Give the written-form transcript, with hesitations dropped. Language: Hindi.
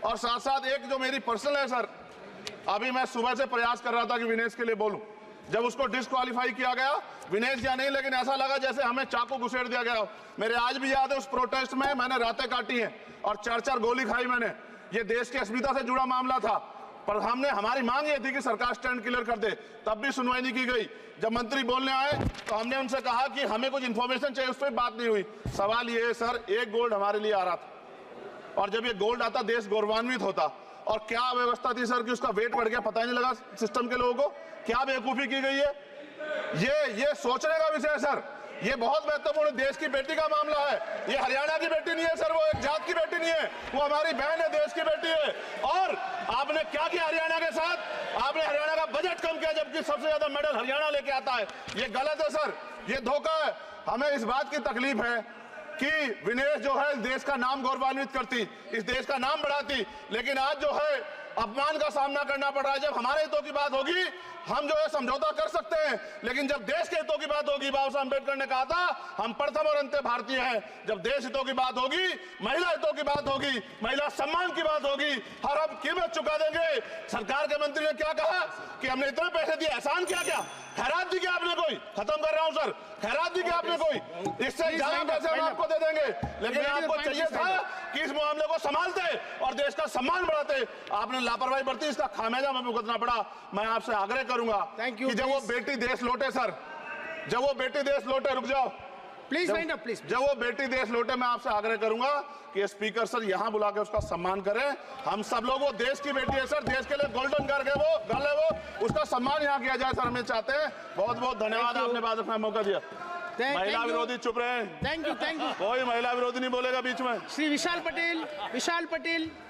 और साथ साथ एक जो मेरी पर्सनल है सर, अभी मैं सुबह से प्रयास कर रहा था कि विनेश के लिए बोलूं, जब उसको डिस्क्वालीफाई किया गया, विनेश या नहीं, लेकिन ऐसा लगा जैसे हमें चाकू घुसेड़ दिया गया। मेरे आज भी याद है उस प्रोटेस्ट में मैंने रातें काटी हैं और 4-4 गोली खाई मैंने। ये देश की अस्मिता से जुड़ा मामला था, पर हमारी मांग ये थी कि सरकार स्टैंड क्लियर कर दे, तब भी सुनवाई नहीं की गई। जब मंत्री बोलने आए तो हमने उनसे कहा कि हमें कुछ इन्फॉर्मेशन चाहिए, उस पर बात नहीं हुई। सवाल ये है सर, एक गोल्ड हमारे लिए आ रहा था, और जब ये गोल्ड आता देश गौरवान्वित होता। और क्या व्यवस्था थी सर कि उसका वेट बढ़ गया, पता ही नहीं लगा सिस्टम के लोगों को। क्या बेवकूफी की गई है, ये सोचने का विषय है सर। ये बहुत महत्वपूर्ण, देश की बेटी का मामला है। ये हरियाणा की बेटी नहीं है सर, वो एक जात की बेटी नहीं है, वो हमारी बहन है, देश की बेटी है। और आपने क्या किया हरियाणा के साथ? आपने हरियाणा का बजट कम किया, जबकि सबसे ज्यादा मेडल हरियाणा लेके आता है। ये गलत है सर, ये धोखा है। हमें इस बात की तकलीफ है कि विनेश जो है इस देश का नाम गौरवान्वित करती, इस देश का नाम बढ़ाती, लेकिन आज जो है अपमान का सामना करना पड़ रहा है। जब हमारे हितों की बात होगी हम जो है समझौता कर सकते हैं, लेकिन जब देश के हितों की बात होगी, बाबा साहब अम्बेडकर ने कहा था हम प्रथम और अंत्य भारतीय हैं। जब देश हितों की बात होगी, महिला हितों की बात होगी, महिला सम्मान की बात होगी, हर हम कीमत चुका देंगे। सरकार के मंत्री ने क्या कहा कि हमने इतने पैसे दिए, एहसान किया क्या? खैरात दी क्या आपने कोई? खत्म कर रहा हूं सर, खैरात दी क्या आपने कोई? इससे ज्यादा पैसे हम आपको दे देंगे, लेकिन आपको चाहिए था कि इस मामले को संभालते और देश का सम्मान बढ़ाते। आपने लापरवाही बरती, इसका खामियाजा हमें भुगतना पड़ा। मैं आपसे आग्रह करूंगा कि जब वो बेटी देश लौटे सर, जब वो बेटी देश लौटे, रुक जाओ प्लीज वाइंड अप प्लीज। जब वो बेटी देश लौटे, मैं आपसे आग्रह करूंगा कि स्पीकर सर यहां बुला के उसका सम्मान करें। हम सब लोग, वो देश की बेटी है सर, देश के लिए गोल्डन गर्ल है वो, उसका सम्मान यहां किया जाए सर, हमें चाहते हैं। बहुत बहुत धन्यवाद, आपने बात रखने का मौका दिया। महिला विरोधी चुप रहे। Thank you. कोई महिला विरोधी नहीं बोलेगा बीच में। श्री विशाल पटेल